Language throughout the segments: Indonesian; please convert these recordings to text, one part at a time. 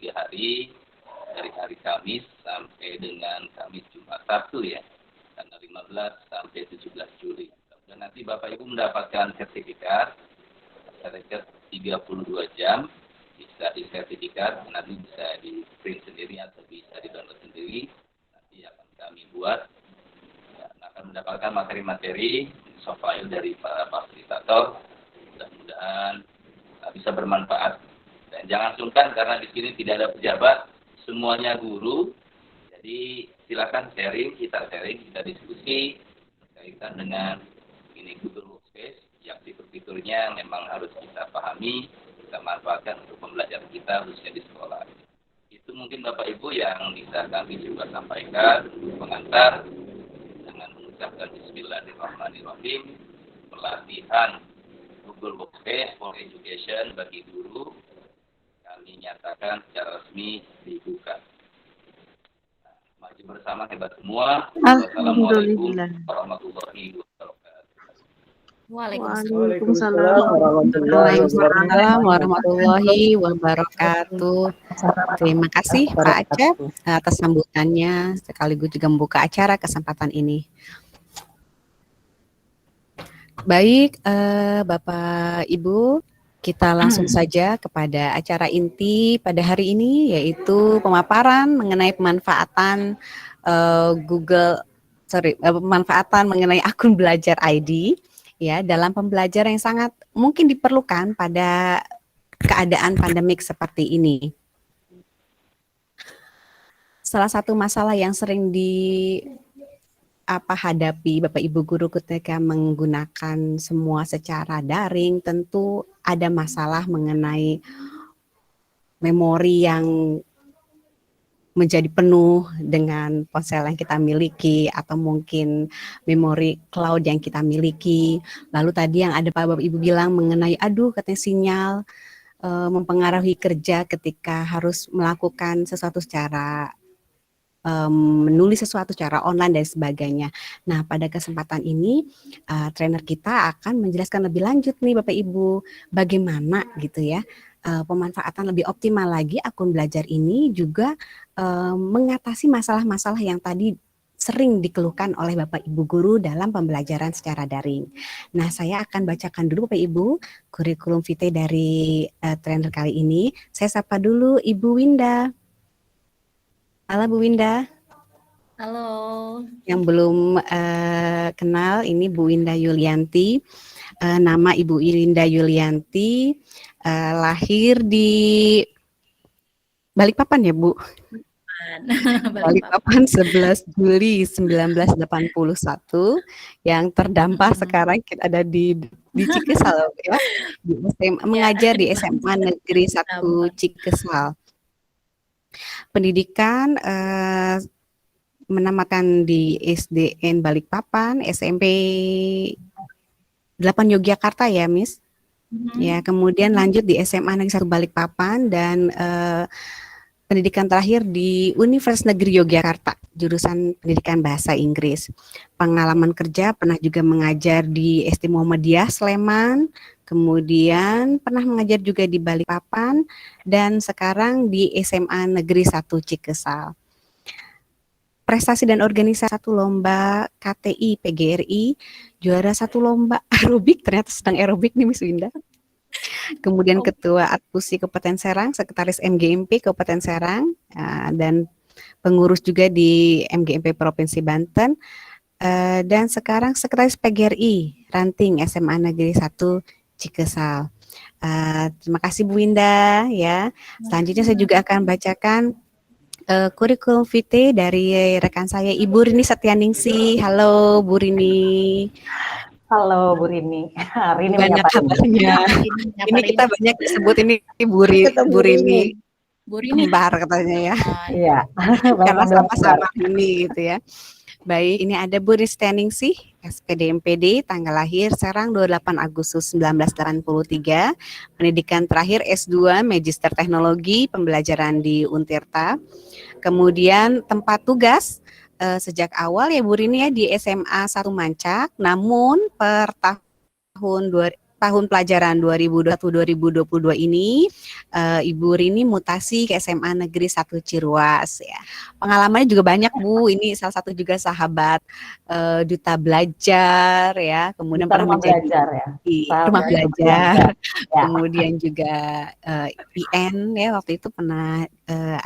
3 hari, dari hari Kamis sampai dengan Kamis Jumat Sabtu ya, tanggal 15 sampai 17 Juli. Dan nanti Bapak Ibu mendapatkan sertifikat 32 jam, bisa di sertifikat, nanti bisa di print sendiri atau bisa di download sendiri, nanti akan kami buat, dan akan mendapatkan materi-materi soft file dari para fasilitator, mudah-mudahan bisa bermanfaat. Dan jangan sungkan karena di sini tidak ada pejabat, semuanya guru, jadi silakan sharing, kita diskusi berkaitan dengan ini Google Workspace yang fitur-fiturnya memang harus kita pahami, kita manfaatkan untuk pembelajaran kita khususnya di sekolah. Itu mungkin Bapak Ibu yang bisa kami juga sampaikan pengantar dengan mengucapkan Bismillahirrahmanirrahim, pelatihan Google Workspace for Education bagi guru kami nyatakan secara resmi dibuka. Maju bersama hebat semua. Wassalamualaikum warahmatullahi wabarakatuh. Waalaikumsalam warahmatullahi wabarakatuh. Terima kasih Pak Acep atas sambutannya sekaligus juga membuka acara kesempatan ini. Baik, Bapak Ibu, kita langsung saja kepada acara inti pada hari ini, yaitu pemaparan mengenai pemanfaatan pemanfaatan mengenai akun belajar ID ya dalam pembelajaran yang sangat mungkin diperlukan pada keadaan pandemik seperti ini. Salah satu masalah yang sering hadapi Bapak Ibu guru ketika menggunakan semua secara daring, tentu ada masalah mengenai memori yang menjadi penuh dengan ponsel yang kita miliki atau mungkin memori cloud yang kita miliki. Lalu tadi yang ada Bapak Ibu bilang mengenai katanya sinyal mempengaruhi kerja ketika harus melakukan sesuatu secara menulis sesuatu secara online dan sebagainya. Nah, pada kesempatan ini trainer kita akan menjelaskan lebih lanjut nih Bapak Ibu bagaimana gitu ya pemanfaatan lebih optimal lagi akun belajar ini juga mengatasi masalah-masalah yang tadi sering dikeluhkan oleh Bapak Ibu guru dalam pembelajaran secara daring. Nah, saya akan bacakan dulu Bapak Ibu kurikulum vitae dari trainer kali ini. Saya sapa dulu Ibu Winda. Halo Bu Winda. Halo. Yang belum kenal, ini Bu Winda Yulianti. Nama Ibu Winda Yulianti lahir di Balikpapan ya Bu? Balikpapan 11 Juli 1981 yang terdampar sekarang kita ada di Cikesal ya. Mengajar di SMA Negeri 1 Cikesal. Pendidikan menamakan di SDN Balikpapan, SMP 8 Yogyakarta ya, Miss. Ya, kemudian lanjut di SMA Negeri 1 Balikpapan dan pendidikan terakhir di Universitas Negeri Yogyakarta, jurusan Pendidikan Bahasa Inggris. Pengalaman kerja pernah juga mengajar di SD Muhammadiyah Sleman, kemudian pernah mengajar juga di Balikpapan dan sekarang di SMA Negeri 1 Cikesal. Prestasi dan organisasi 1 lomba KTI PGRI, juara 1 lomba aerobik, ternyata sedang aerobik nih Miss Winda. Kemudian Ketua Adpusi Kabupaten Serang, Sekretaris MGMP Kabupaten Serang, dan pengurus juga di MGMP Provinsi Banten, dan sekarang Sekretaris PGRI Ranting SMA Negeri 1 Cikesal. Terima kasih Bu Winda ya. Selanjutnya saya juga akan bacakan kurikulum vitae dari rekan saya Ibu Rini Setyaningsih. Halo Bu Rini. Halo Bu Rini. Hari ini banyak kabarnya. Ini kita banyak disebut ini Bu Rini. Bu Rini. Kembar katanya ya. Iya. Karena sama-sama ini gitu ya. Baik, ini ada Bu Rini Setyaningsih, SPD MPD, tanggal lahir Serang 28 Agustus 1983. Pendidikan terakhir S2 Magister Teknologi Pembelajaran di Untirta. Kemudian tempat tugas sejak awal ya Bu Rini ya di SMA 1 Mancak, namun per tahun tahun pelajaran 2021-2022 ini Ibu Rini mutasi ke SMA Negeri 1 Ciruas ya. Pengalamannya juga banyak Bu, ini salah satu juga sahabat duta belajar ya, kemudian Kita pernah rumah menjadi belajar ya. rumah Sahabat belajar, ya. kemudian juga IN ya, waktu itu pernah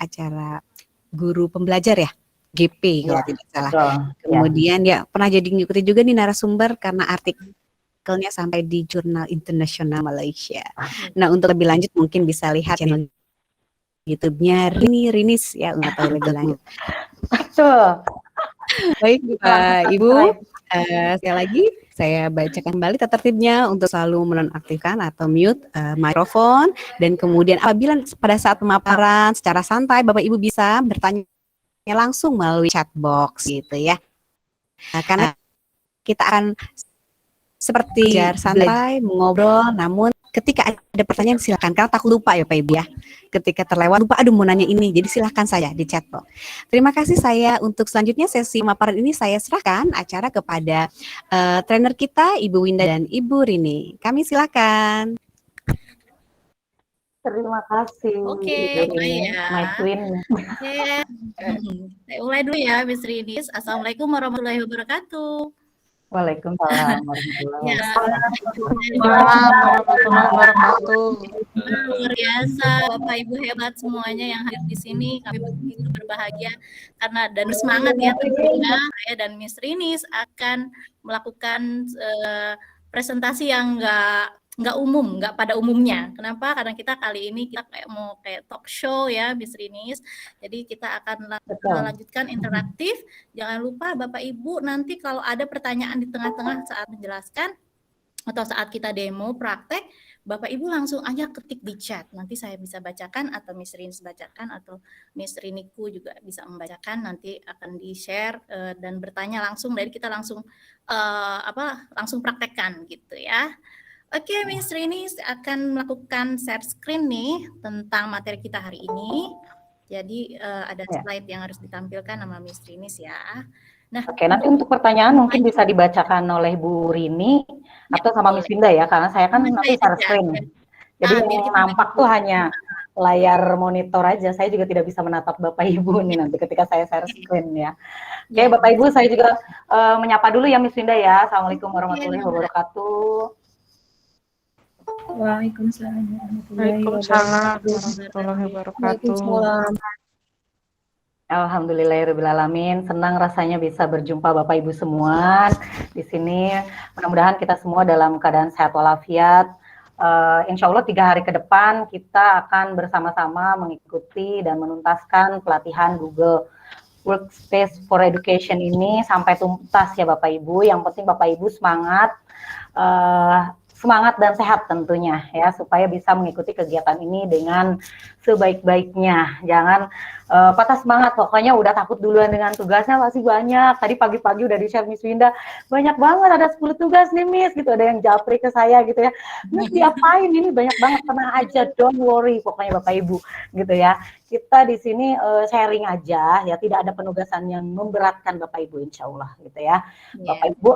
acara guru pembelajar ya, GP kalau Ya, tidak salah. betul. Ya. Kemudian ya pernah jadi ngikutin juga nih narasumber karena artikelnya sampai di jurnal internasional Malaysia. Nah untuk lebih lanjut mungkin bisa lihat channel YouTube-nya Rinis ya, nggak tahu lebih lanjut. Betul. Baik Pak Ibu, Subscribe. sekali lagi saya bacakan kembali tata tertibnya untuk selalu menonaktifkan atau mute mikrofon, dan kemudian apabila pada saat pemaparan secara santai Bapak Ibu bisa bertanya langsung melalui chat box gitu ya. Karena kita akan seperti belajar santai, mengobrol, namun ketika ada pertanyaan silakan, karena takut lupa ya Pak Ibu ya. Ketika terlewat lupa, aduh mau nanya ini, jadi silakan saja di chat box. Terima kasih, saya untuk selanjutnya sesi pemaparan ini saya serahkan acara kepada trainer kita Ibu Winda dan Ibu Rini. Kami silakan. Terima kasih. Oke, baik ya. My twin. Oke, saya mulai dulu ya, Miss Rinis. Assalamualaikum warahmatullahi wabarakatuh. Waalaikumsalam warahmatullahi Ya, warahmatullahi wabarakatuh. luar biasa, Bapak Ibu hebat semuanya yang hadir di sini. Kami begitu berbahagia karena dan semangat ya, tentunya saya dan Miss Rinis akan melakukan presentasi yang nggak umum, nggak pada umumnya. Kenapa? Karena kita kali ini kita mau kayak talk show ya, Miss Rinis. Jadi kita akan melanjutkan interaktif. Jangan lupa Bapak Ibu nanti kalau ada pertanyaan di tengah-tengah saat menjelaskan atau saat kita demo praktek, Bapak Ibu langsung aja ketik di chat. Nanti saya bisa bacakan atau Miss Rinis bacakan atau Miss Riniku juga bisa membacakan. Nanti akan di-share dan bertanya langsung. Dari kita langsung langsung praktekkan gitu ya. Oke, Miss Rini akan melakukan share screen nih tentang materi kita hari ini. Jadi ada slide yang harus ditampilkan sama Miss Rini ya. Nah, oke, nanti untuk pertanyaan mungkin bisa dibacakan oleh Bu Rini atau sama Miss Winda ya, karena saya kan nanti share screen. Jadi yang nampak tuh hanya layar monitor aja. Saya juga tidak bisa menatap Bapak Ibu nih nanti ketika saya share screen ya. Oke, Bapak Ibu saya juga menyapa dulu ya Miss Winda ya. Assalamualaikum warahmatullahi wabarakatuh. Waalaikumsalam warahmatullahi wabarakatuh. Alhamdulillahirrahmanirrahim. Senang rasanya bisa berjumpa Bapak Ibu semua di sini. Mudah-mudahan kita semua dalam keadaan sehat walafiat. Insya Allah 3 hari ke depan kita akan bersama-sama mengikuti dan menuntaskan pelatihan Google Workspace for Education ini sampai tuntas ya Bapak Ibu. Yang penting Bapak Ibu semangat. Semangat dan sehat tentunya ya, supaya bisa mengikuti kegiatan ini dengan sebaik-baiknya. Jangan patah semangat, pokoknya udah takut duluan dengan tugasnya masih banyak. Tadi pagi-pagi udah di-share Miss Winda, banyak banget ada 10 tugas nih Miss, gitu. Ada yang japri ke saya gitu ya, Miss diapain ini banyak banget, tenang aja, don't worry pokoknya Bapak Ibu gitu ya. Kita di sini sharing aja ya, tidak ada penugasan yang memberatkan Bapak Ibu insya Allah gitu ya. Bapak Ibu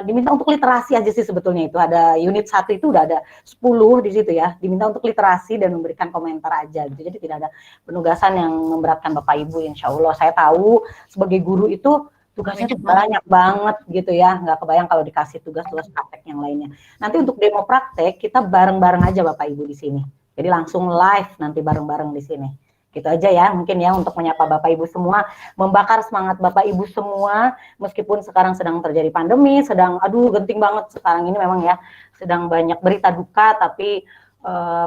diminta untuk literasi aja sih sebetulnya, itu ada unit 1 itu udah ada 10 di situ ya, diminta untuk literasi dan memberikan komentar aja gitu. Jadi tidak ada penugasan yang memberatkan Bapak Ibu insya Allah. Saya tahu sebagai guru itu tugasnya tuh banyak banget gitu ya, nggak kebayang kalau dikasih tugas-tugas praktek yang lainnya. Nanti untuk demo praktek kita bareng-bareng aja Bapak Ibu di sini. Jadi langsung live nanti bareng-bareng di sini. Gitu aja ya, mungkin ya untuk menyapa Bapak Ibu semua, membakar semangat Bapak Ibu semua, meskipun sekarang sedang terjadi pandemi, sedang aduh genting banget sekarang ini memang ya, sedang banyak berita duka, tapi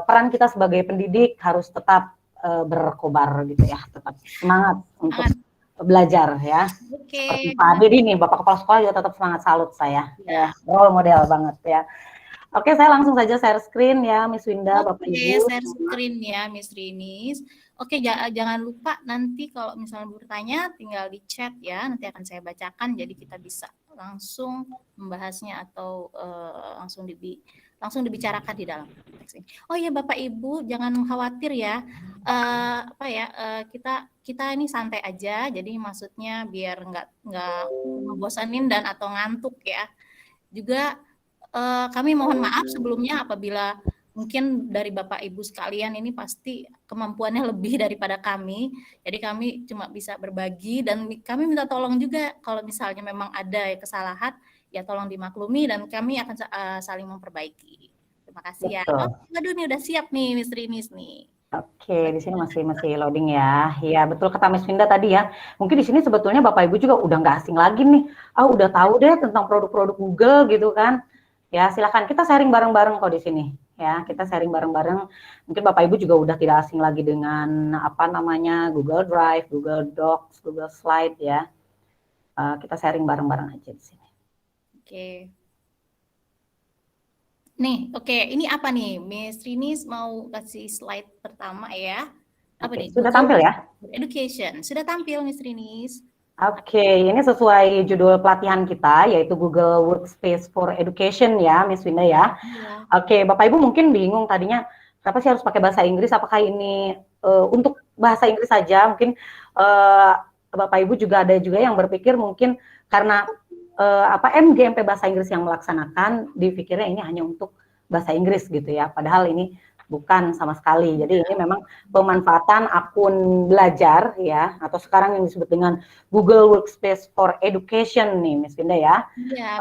peran kita sebagai pendidik harus tetap berkobar gitu ya, tetap semangat untuk belajar ya. Seperti Pak Ade ini, Bapak Kepala Sekolah juga tetap semangat, salut saya ya, role model banget ya. Oke, saya langsung saja share screen ya, Miss Winda, Bapak Ibu. Share screen ya, Miss Rinis. Oke, jangan lupa nanti kalau misalnya bertanya, tinggal di chat ya, nanti akan saya bacakan, jadi kita bisa langsung membahasnya atau langsung dibicarakan di dalam teks ini. Oh ya, Bapak Ibu, jangan khawatir ya. Kita ini santai aja, jadi maksudnya biar nggak ngebosanin dan atau ngantuk ya. Juga Kami mohon maaf sebelumnya apabila mungkin dari Bapak Ibu sekalian ini pasti kemampuannya lebih daripada kami. Jadi kami cuma bisa berbagi dan kami minta tolong juga kalau misalnya memang ada kesalahan ya tolong dimaklumi dan kami akan saling memperbaiki. Terima kasih ya. Betul. Oh, waduh nih udah siap nih Miss Rinis nih. Oke, di sini masih loading ya. Ya, betul kata Miss Vinda tadi ya. Mungkin di sini sebetulnya Bapak Ibu juga udah nggak asing lagi nih. Udah tahu deh tentang produk-produk Google gitu kan. Ya, silakan kita sharing bareng-bareng kok di sini. Ya, kita sharing bareng-bareng. Mungkin Bapak Ibu juga udah tidak asing lagi dengan apa namanya Google Drive, Google Docs, Google Slide ya. Kita sharing bareng-bareng aja di sini. Oke. Nih, oke, ini apa nih? Miss Rinis mau kasih slide pertama ya. Apa nih? Sudah tampil ya? Education. Sudah tampil Miss Rinis. Oke, ini sesuai judul pelatihan kita, yaitu Google Workspace for Education ya, Miss Winda ya. Iya. Oke, Bapak Ibu mungkin bingung tadinya, kenapa sih harus pakai bahasa Inggris? Apakah ini untuk bahasa Inggris saja? Mungkin Bapak Ibu juga ada juga yang berpikir mungkin karena MGMP bahasa Inggris yang melaksanakan, dipikirnya ini hanya untuk bahasa Inggris gitu ya. Padahal ini bukan sama sekali. Jadi ini memang pemanfaatan akun belajar ya, atau sekarang yang disebut dengan Google Workspace for Education nih, Miss Vinda ya. Iya,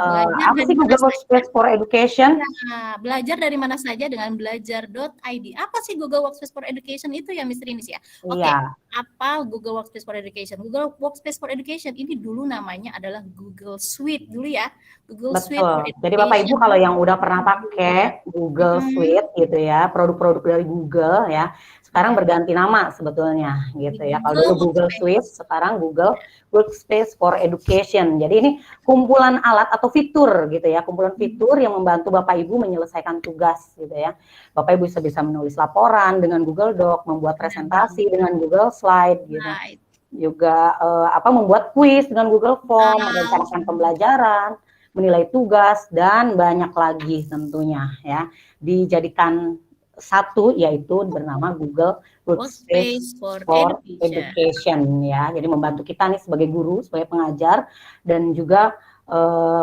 Apa sih Google Workspace for Education? Nah, belajar dari mana saja dengan belajar.id. Apa sih Google Workspace for Education itu ya, Miss Rinis ya? Oke, apa Google Workspace for Education? Google Workspace for Education ini dulu namanya adalah Google Suite dulu ya. Google Betul. Suite for Education. Jadi Bapak Ibu kalau yang udah pernah pakai Google Suite gitu ya, produk-produk dari Google ya, sekarang berganti nama sebetulnya gitu ya. Kalau dulu Google Suite, sekarang Google Workspace for Education. Jadi ini kumpulan alat atau fitur gitu ya, kumpulan fitur yang membantu Bapak Ibu menyelesaikan tugas gitu ya. Bapak Ibu bisa menulis laporan dengan Google Doc, membuat presentasi dengan Google Slide gitu. Juga membuat kuis dengan Google Form, merencanakan pembelajaran, menilai tugas, dan banyak lagi tentunya ya. Dijadikan satu yaitu bernama Google Workspace for Education ya. Jadi membantu kita nih sebagai guru, sebagai pengajar, dan juga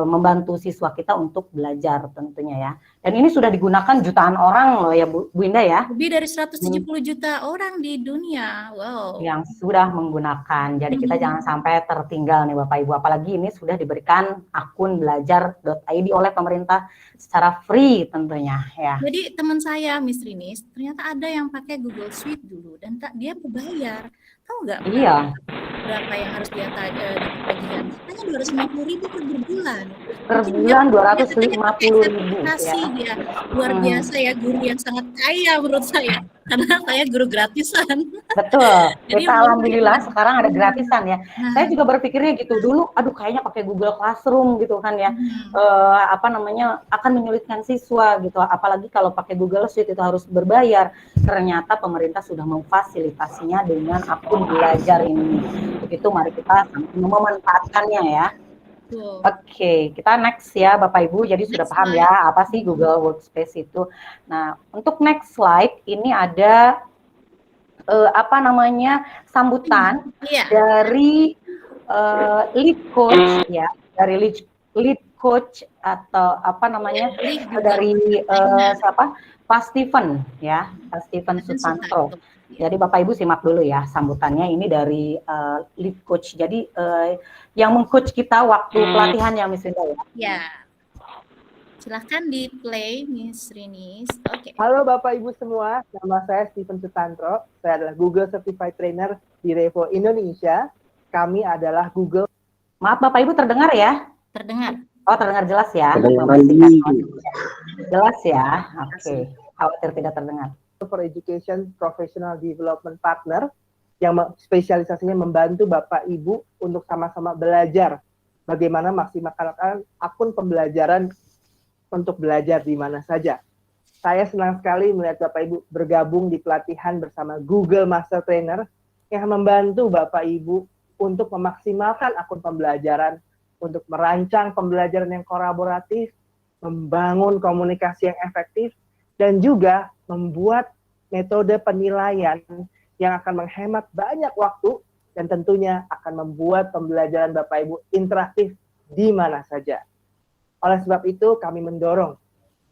membantu siswa kita untuk belajar tentunya ya. Dan ini sudah digunakan jutaan orang loh ya Bu Indah ya. Lebih dari 170 juta orang di dunia. Wow. Yang sudah menggunakan. Jadi kita jangan sampai tertinggal nih Bapak Ibu. Apalagi ini sudah diberikan akun belajar.id oleh pemerintah secara free tentunya ya. Jadi teman saya Miss Rinis ternyata ada yang pakai Google Suite dulu dan dia berbayar. Tahu nggak? Iya. Berapa yang harus dia dapat tagihan? Hanya 250.000 per bulan. Per bulan 250.000 ya. Dia luar biasa ya, guru yang sangat kaya menurut saya. Karena saya guru gratisan. Betul. Kita alhamdulillah sekarang ada gratisan ya. Saya juga berpikirnya gitu dulu. Aduh kayaknya pakai Google Classroom gitu kan ya. Akan menyulitkan siswa gitu. Apalagi kalau pakai Google Suite itu harus berbayar. Ternyata pemerintah sudah memfasilitasinya dengan akun belajar ini. Begitu mari kita memanfaatkannya ya. Oke, kita next ya Bapak Ibu. Jadi sudah paham ya apa sih Google Workspace itu. Nah, untuk next slide ini ada sambutan dari lead coach ya, dari lead coach atau dari Pak Steven ya, Pak Steven Sutantro. Jadi Bapak Ibu simak dulu ya sambutannya ini dari lead coach. Jadi yang meng-coach kita waktu pelatihannya Miss Winda ya. Ya. Silahkan di play Miss Rinis. Oke. Halo Bapak Ibu semua, nama saya Steven Sutantro. Saya adalah Google Certified Trainer di Revo Indonesia. Kami adalah Google. Maaf Bapak Ibu terdengar ya? Terdengar. Oh terdengar jelas ya? Jelas ya? Oke. Khawatir tidak terdengar. For Education Professional Development Partner yang spesialisasinya membantu Bapak Ibu untuk sama-sama belajar bagaimana maksimalkan akun pembelajaran untuk belajar di mana saja. Saya senang sekali melihat Bapak Ibu bergabung di pelatihan bersama Google Master Trainer yang membantu Bapak Ibu untuk memaksimalkan akun pembelajaran, untuk merancang pembelajaran yang kolaboratif, membangun komunikasi yang efektif, dan juga membuat metode penilaian yang akan menghemat banyak waktu dan tentunya akan membuat pembelajaran Bapak Ibu interaktif di mana saja. Oleh sebab itu kami mendorong,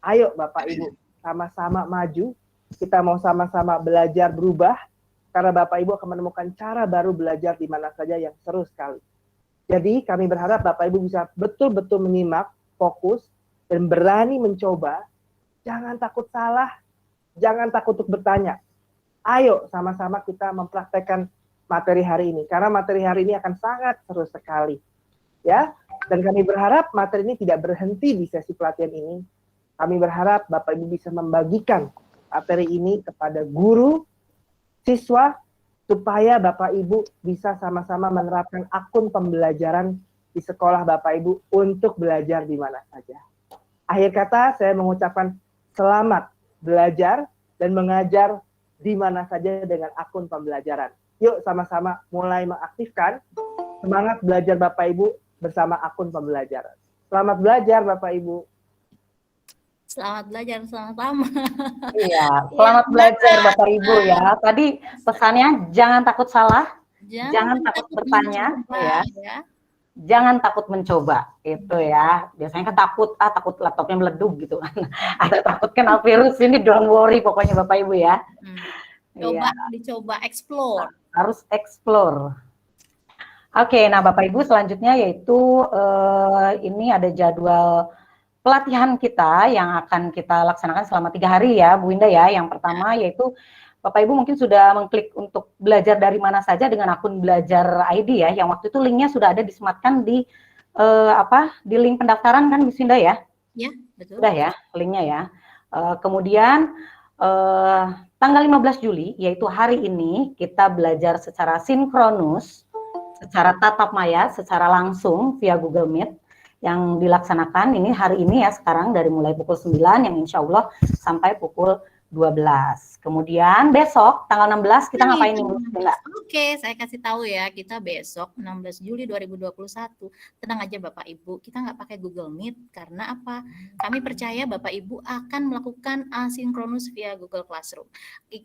ayo Bapak Ibu sama-sama maju, kita mau sama-sama belajar berubah, karena Bapak Ibu akan menemukan cara baru belajar di mana saja yang seru sekali. Jadi kami berharap Bapak Ibu bisa betul-betul menyimak, fokus, dan berani mencoba. Jangan takut salah, jangan takut untuk bertanya. Ayo sama-sama kita mempraktekkan materi hari ini, karena materi hari ini akan sangat seru sekali. Ya, dan kami berharap materi ini tidak berhenti di sesi pelatihan ini. Kami berharap Bapak Ibu bisa membagikan materi ini kepada guru, siswa, supaya Bapak Ibu bisa sama-sama menerapkan akun pembelajaran di sekolah Bapak Ibu untuk belajar di mana saja. Akhir kata, saya mengucapkan selamat belajar dan mengajar di mana saja dengan akun pembelajaran. Yuk sama-sama mulai mengaktifkan semangat belajar Bapak Ibu bersama akun pembelajaran. Selamat belajar Bapak Ibu. Selamat belajar sama-sama. Iya, selamat belajar Bapak Ibu ya. Tadi pesannya jangan takut salah, jangan takut bertanya, ya. Jangan takut mencoba, itu ya. Biasanya kan takut laptopnya meleduk gitu kan. Ada takut kena virus ini, don't worry pokoknya Bapak Ibu ya. Coba, dicoba, explore. Harus explore. Oke, nah Bapak Ibu selanjutnya yaitu ini ada jadwal pelatihan kita yang akan kita laksanakan selama 3 hari ya Bu Indah ya. Yang pertama yaitu Bapak Ibu mungkin sudah mengklik untuk belajar dari mana saja dengan akun Belajar ID ya. Yang waktu itu linknya sudah ada disematkan di di link pendaftaran kan Bu Indah ya? Ya, betul. Sudah ya linknya ya. Kemudian tanggal 15 Juli yaitu hari ini kita belajar secara sinkronus, secara tatap maya, secara langsung via Google Meet yang dilaksanakan ini hari ini ya sekarang dari mulai pukul 9 yang insya Allah sampai pukul 12. Kemudian besok tanggal 16 kita ngapain nih? Oke, saya kasih tahu ya, kita besok 16 Juli 2021. Tenang aja Bapak Ibu, kita nggak pakai Google Meet karena apa? Kami percaya Bapak Ibu akan melakukan asinkronus via Google Classroom.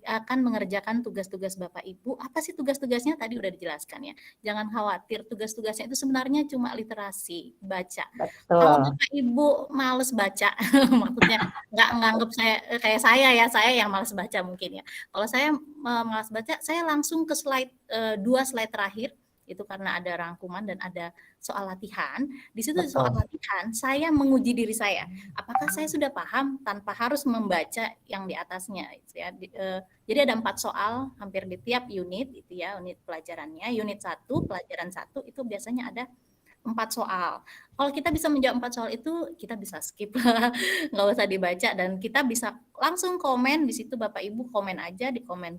Akan mengerjakan tugas-tugas Bapak Ibu. Apa sih tugas-tugasnya? Tadi udah dijelaskan ya. Jangan khawatir, tugas-tugasnya itu sebenarnya cuma literasi, baca. Betul. Kalau Bapak Ibu males baca, maksudnya nggak nganggap saya kayak saya ya, saya yang males baca mungkin ya. Kalau saya malas baca, saya langsung ke slide 2 slide terakhir itu karena ada rangkuman dan ada soal latihan. Di situ soal latihan saya menguji diri saya. Apakah saya sudah paham tanpa harus membaca yang di atasnya ya. Jadi ada 4 soal hampir di tiap unit itu ya, unit pelajarannya. Unit 1, pelajaran 1 itu biasanya ada 4 soal. Kalau kita bisa menjawab 4 soal itu, kita bisa skip, nggak usah dibaca, dan kita bisa langsung komen di situ. Bapak Ibu komen aja di komen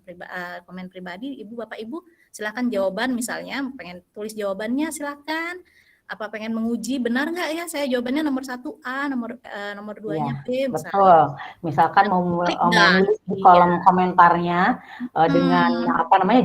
pribadi, Ibu Bapak Ibu silakan jawaban, misalnya pengen tulis jawabannya silakan. Apa pengen menguji benar nggak ya saya jawabannya nomor 1A, nomor 2-nya B. Misalnya. Betul. Misalkan mau menulis di kolom komentarnya dengan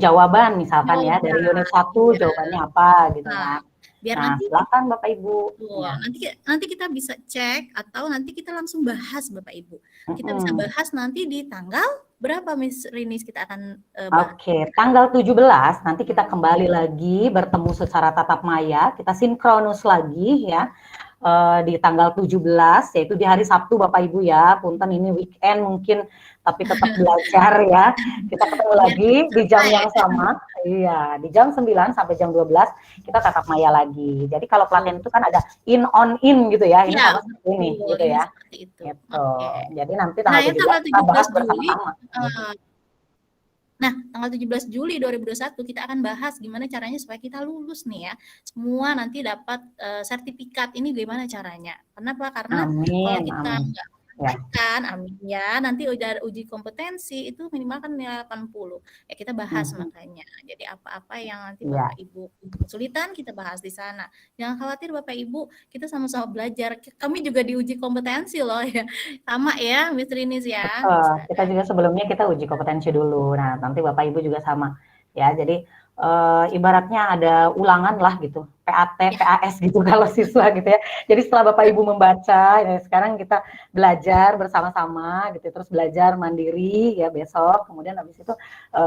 jawaban misalkan ya dari unit 1 jawabannya apa gitu ya. Biar nanti silakan Bapak Ibu. Ya. Nanti kita bisa cek atau nanti kita langsung bahas Bapak Ibu. Kita bisa bahas nanti di tanggal berapa Miss Rinis kita akan bahas. Oke, tanggal 17 nanti kita kembali lagi bertemu secara tatap maya, kita sinkronus lagi ya. Di tanggal 17 yaitu di hari Sabtu Bapak Ibu ya. Punten ini weekend mungkin tapi tetap belajar ya. Kita ketemu lagi di jam yang sama. Iya, di jam 9 sampai jam 12 kita tatap maya lagi. Jadi kalau pelatihan itu kan ada in on in gitu ya. Ini sama seperti ini gitu ya. Gitu. Jadi nanti tanggal 17 kita bahas bersama-sama. Nah, tanggal 17 Juli 2021 kita akan bahas gimana caranya supaya kita lulus nih ya. Semua nanti dapat sertifikat. Ini gimana caranya? Kenapa? Karena kalau kita enggak amin ya, nanti uji kompetensi itu minimal kan nilai 80. Ya kita bahas makanya. Jadi apa-apa yang nanti Bapak Ibu kesulitan kita bahas di sana. Jangan khawatir Bapak Ibu, kita sama-sama belajar. Kami juga diuji kompetensi loh ya. Sama ya, Miss Rinis ya. Kita juga sebelumnya kita uji kompetensi dulu. Nah, nanti Bapak Ibu juga sama. Ya, jadi ibaratnya ada ulangan lah gitu, PAT, PAS gitu kalau siswa gitu ya. Jadi setelah Bapak Ibu membaca, ya sekarang kita belajar bersama-sama gitu, terus belajar mandiri ya besok. Kemudian habis itu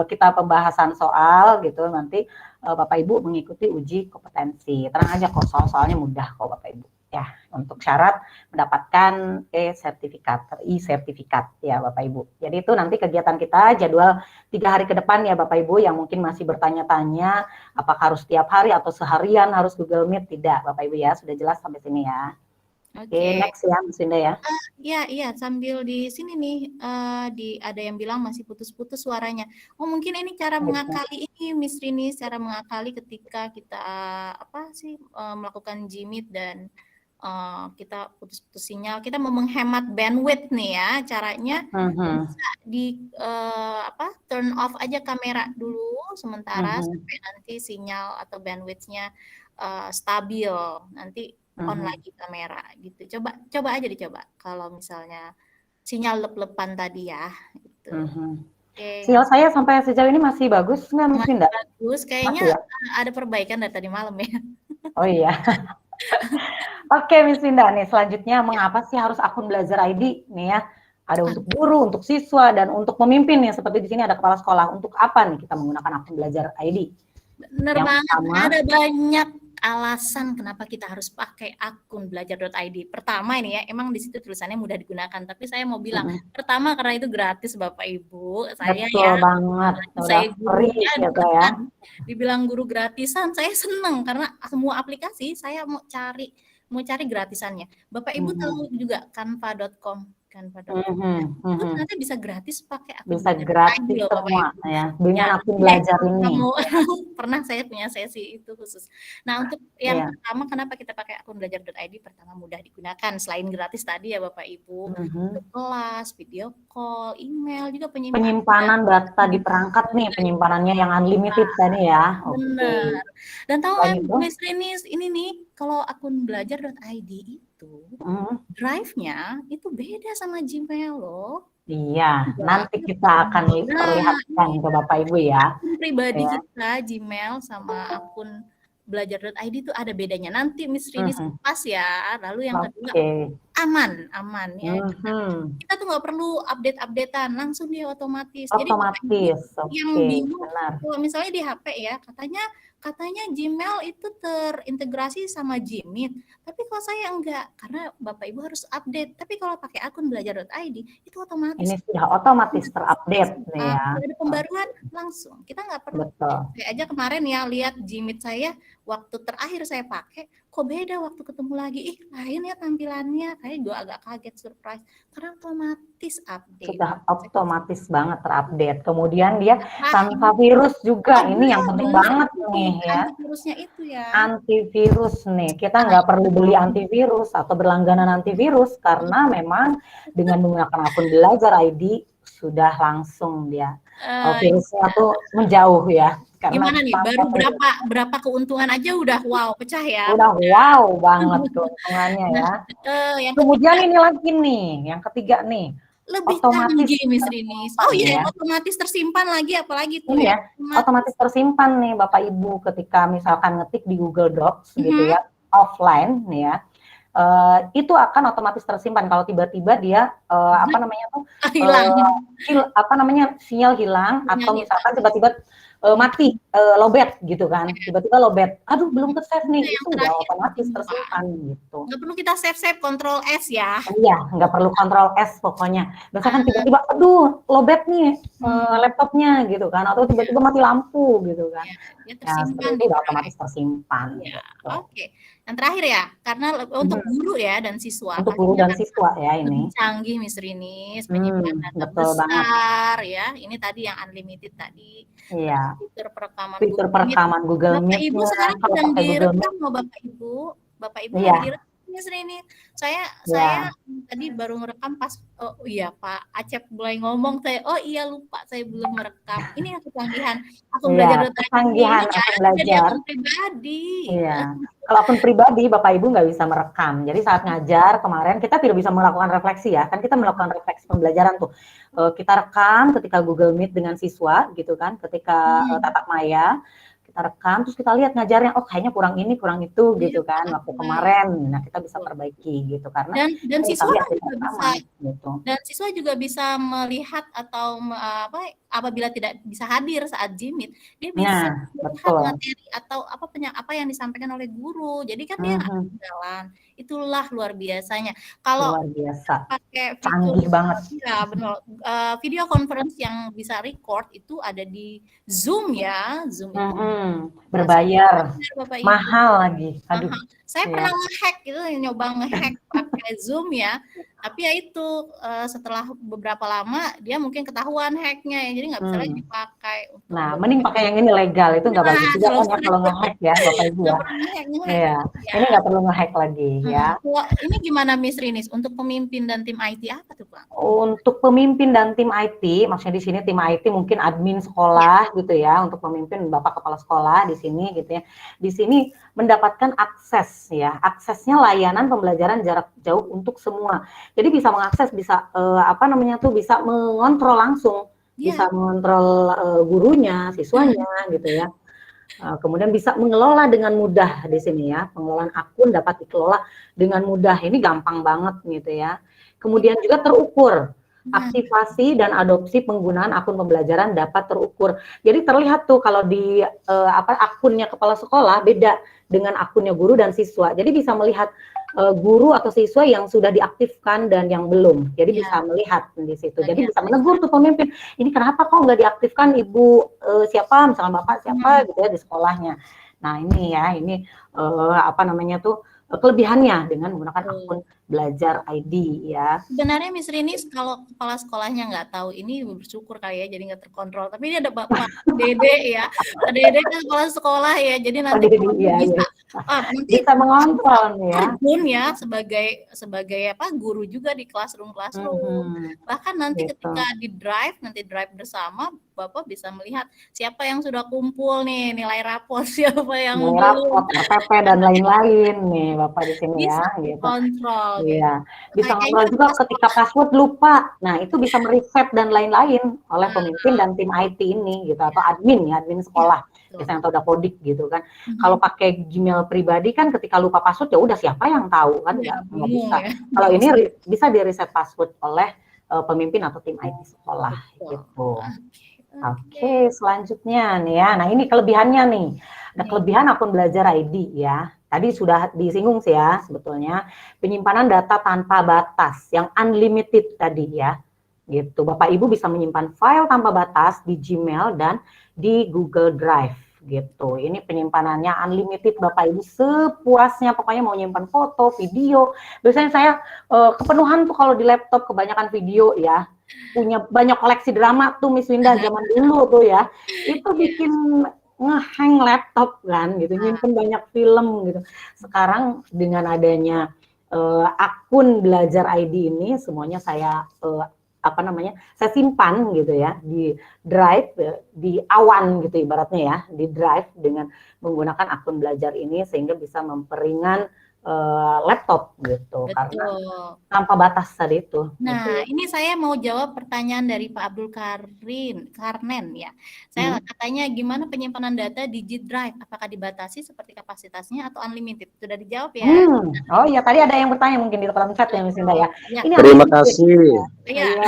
kita pembahasan soal gitu, nanti Bapak Ibu mengikuti uji kompetensi. Tenang aja kok, soal-soalnya mudah kok Bapak Ibu. ya untuk syarat mendapatkan e-sertifikat ya Bapak Ibu. Jadi itu nanti kegiatan kita jadwal 3 hari ke depan ya Bapak Ibu, yang mungkin masih bertanya-tanya apakah harus tiap hari atau seharian harus Google Meet, tidak Bapak Ibu ya, sudah jelas sampai sini ya. Oke, next ya Mbak Winda ya. Iya, sambil di sini nih ada yang bilang masih putus-putus suaranya. Oh, mungkin ini cara mengakali ini Miss Rini, cara mengakali ketika kita melakukan Gmeet dan kita putus-putus sinyal, kita mau menghemat bandwidth nih ya, caranya bisa di turn off aja kamera dulu sementara sampai nanti sinyal atau bandwidth-nya stabil, nanti on lagi kamera gitu. Coba aja dicoba kalau misalnya sinyal lep-lepan tadi ya gitu. Okay. Sinyal saya sampai sejauh ini masih bagus nggak Miss Winda? Bagus, kayaknya ada perbaikan dari tadi malam ya. Oh iya. Oke Miss Winda nih, selanjutnya mengapa sih harus akun Belajar ID nih ya? Ada untuk guru, untuk siswa, dan untuk pemimpin nih, seperti di sini ada kepala sekolah. Untuk apa nih kita menggunakan akun Belajar ID? Bener banget, ada banyak alasan kenapa kita harus pakai akun belajar.id. Pertama ini ya, emang di situ tulisannya mudah digunakan, tapi saya mau bilang pertama karena itu gratis Bapak Ibu. Saya betul banget. Saya guru ya, dibilang guru gratisan, saya seneng karena semua aplikasi saya mau cari gratisannya. Bapak Ibu tahu juga canva.com. Itu nanti bisa gratis pakai akun bisa gratis semua ya dengan akun belajar ini. Pernah saya punya sesi itu khusus. Nah, untuk yang pertama kenapa kita pakai akun belajar.id, pertama mudah digunakan selain gratis tadi ya Bapak Ibu. Kelas, video call, email, juga penyimpanan data di perangkat nih, penyimpanannya yang unlimited tadi ya. Benar. Dan tahu Miss Rini ini nih, kalau akun belajar.id itu drive-nya itu beda sama Gmail loh. Iya, nanti kita akan perlihatkan ke Bapak Ibu ya. Akun pribadi kita Gmail sama akun belajar.id itu ada bedanya. Nanti Miss Rini pas ya. Lalu yang kedua aman ya. Kita tuh nggak perlu update-updatean, langsung dia otomatis. Jadi yang bingung kalau misalnya di HP ya, katanya Gmail itu terintegrasi sama Gmeet. Tapi kalau saya enggak, karena Bapak Ibu harus update. Tapi kalau pakai akun belajar.id itu otomatis. Ini sudah otomatis terupdate nih ya. Ada pembaruan langsung. Kita nggak perlu. Saya aja kemarin ya lihat Gmeet saya waktu terakhir saya pakai, kok beda waktu ketemu lagi. Lain ya tampilannya. Kayak gue agak kaget, surprise. Karena otomatis update. Sudah otomatis banget terupdate. Kemudian dia tanpa virus juga. Ini yang penting banget nih ya. Antivirusnya itu ya. Antivirus nih. Kita nggak perlu beli antivirus atau berlangganan antivirus karena memang dengan menggunakan akun Belajar ID sudah langsung dia virusnya tuh menjauh ya. Karena gimana nih, baru berapa keuntungan aja udah wow, pecah ya. Udah wow banget keuntungannya ya. Kemudian ini lagi nih, yang ketiga nih. Lebih canggih Miss Rini. Oh iya, otomatis tersimpan lagi, apalagi tuh ya. Otomatis tersimpan nih Bapak Ibu ketika misalkan ngetik di Google Docs gitu ya, offline nih ya. Itu akan otomatis tersimpan kalau tiba-tiba dia sinyal hilang atau misalkan tiba-tiba mati lowbat gitu kan, tiba-tiba lowbat, aduh belum ke save nih, itu udah otomatis tersimpan gitu. Nggak perlu kita save Ctrl S ya. Iya, nggak perlu Ctrl S pokoknya. Misalkan tiba-tiba aduh lowbat nih laptopnya gitu kan, atau tiba-tiba mati lampu gitu kan. Nah, itu udah otomatis tersimpan. Ya, oke. Yang terakhir ya, karena untuk guru ya dan siswa. Untuk guru dan siswa ya ini. Canggih Miss Rini, penyimpanan besar ya. Ini tadi yang unlimited tadi. Iya. Fitur perekaman Google Meet. Bapak Ibu sekarang sedang direkam loh Bapak Ibu. Bapak Ibu direkam Miss Rini. Saya tadi baru merekam pas Pak Acep mulai ngomong, saya lupa saya belum merekam. Ini yang kecanggihan. Aku belajar kecanggihan aku belajar pribadi. Iya. Kalau akun pribadi Bapak Ibu nggak bisa merekam. Jadi saat ngajar kemarin kita tidak bisa melakukan refleksi ya. Kan kita melakukan refleksi pembelajaran tuh. Kita rekam ketika Google Meet dengan siswa gitu kan, ketika tatap maya kita rekam, terus kita lihat ngajarnya, oh kayaknya kurang ini, kurang itu gitu kan, Iya, waktu kemarin. Nah, kita bisa betul. perbaiki gitu karena Dan kita siswa lihat kan di juga bisa rekaman gitu. dan siswa juga bisa melihat atau apabila tidak bisa hadir saat jimit, dia bisa Nah, melihat betul. materi atau apa yang disampaikan oleh guru. Jadi kan dia nggak ketinggalan. Itulah luar biasanya. Kalau Luar biasa. pakai fitur Canggih banget. ya benar, video conference yang bisa record itu ada di Zoom ya, Zoom itu Berbayar, Bapak Ibu. mahal lagi. Aduh. Mahal. Saya Iya. pernah nge-hack gitu, nyoba nge-hack pakai Zoom ya. Tapi ya itu setelah beberapa lama dia mungkin ketahuan hacknya ya, jadi nggak bisa lagi dipakai. Nah, mending pakai yang ini legal, itu nggak bagus juga kalau kan ya kalau nge-hack ya Bapak Ibu nggak ya. pernah nge-hack Iya, ya. ini nggak perlu nge-hack lagi ya. Ini gimana Miss Rinis untuk pemimpin dan tim IT apa tuh Pak? Untuk pemimpin dan tim IT, maksudnya di sini tim IT mungkin admin sekolah gitu ya, untuk pemimpin Bapak Kepala Sekolah di sini gitu ya. Di sini mendapatkan akses ya, aksesnya layanan pembelajaran jarak jauh untuk semua. Jadi bisa mengakses, bisa bisa mengontrol langsung, bisa mengontrol gurunya, siswanya gitu ya. Kemudian bisa mengelola dengan mudah di sini ya, pengelolaan akun dapat dikelola dengan mudah, ini gampang banget gitu ya. Kemudian juga terukur, aktivasi dan adopsi penggunaan akun pembelajaran dapat terukur. Jadi terlihat tuh kalau di akunnya kepala sekolah beda dengan akunnya guru dan siswa. Jadi bisa melihat guru atau siswa yang sudah diaktifkan dan yang belum. Jadi bisa melihat di situ. Jadi bisa menegur tuh pemimpin, ini kenapa kok nggak diaktifkan ibu siapa, misalnya bapak siapa gitu ya di sekolahnya. Nah ini ya, ini kelebihannya dengan menggunakan akun belajar ID ya. Sebenarnya Miss Rinis kalau kepala sekolahnya nggak tahu ini bersyukur kali ya, jadi nggak terkontrol. Tapi ini ada Bapak Dede ya, Pak Dede kan kepala sekolah ya, jadi nanti nanti bisa mengontrol ya. Terjun ya sebagai guru juga di classroom. Bahkan nanti ketika nanti drive bersama, Bapak bisa melihat siapa yang sudah kumpul nih nilai rapor, siapa yang belum, RPP dan lain-lain nih Bapak di sini bisa ya gitu. kontrol. Iya, bisa kontrol juga ketika password lupa. Nah, itu bisa mereset dan lain-lain oleh pemimpin dan tim IT ini gitu, atau admin ya, admin sekolah. Biasanya atau dapodik gitu kan. Kalau pakai Gmail pribadi kan ketika lupa password ya udah siapa yang tahu kan, nggak bisa. Kalau ini bisa di reset password oleh pemimpin atau tim IT sekolah gitu. Oke, selanjutnya nih ya. Nah, ini kelebihannya nih. Ada kelebihan akun belajar ID ya. Tadi sudah disinggung sih ya sebetulnya. Penyimpanan data tanpa batas yang unlimited tadi ya. Gitu. Bapak Ibu bisa menyimpan file tanpa batas di Gmail dan di Google Drive gitu. Ini penyimpanannya unlimited Bapak Ibu sepuasnya, pokoknya mau nyimpan foto, video. Biasanya saya kepenuhan tuh kalau di laptop kebanyakan video ya. Punya banyak koleksi drama tuh Miss Winda zaman dulu tuh ya. Itu bikin ngehang laptop kan gitu, nyimpen banyak film gitu. Sekarang dengan adanya akun belajar ID ini semuanya saya saya simpan gitu ya di drive, di awan gitu ibaratnya ya, di drive dengan menggunakan akun belajar ini sehingga bisa memperingan laptop gitu. Betul. Karena tanpa batas tadi itu. Nah, ini saya mau jawab pertanyaan dari Pak Abdul Karnen ya. Saya katanya gimana penyimpanan data di G Drive? Apakah dibatasi seperti kapasitasnya atau unlimited? Sudah dijawab ya? Oh iya, tadi ada yang bertanya mungkin di kolom chat ya Miss Indah ya. Ini terima kasih. Iya.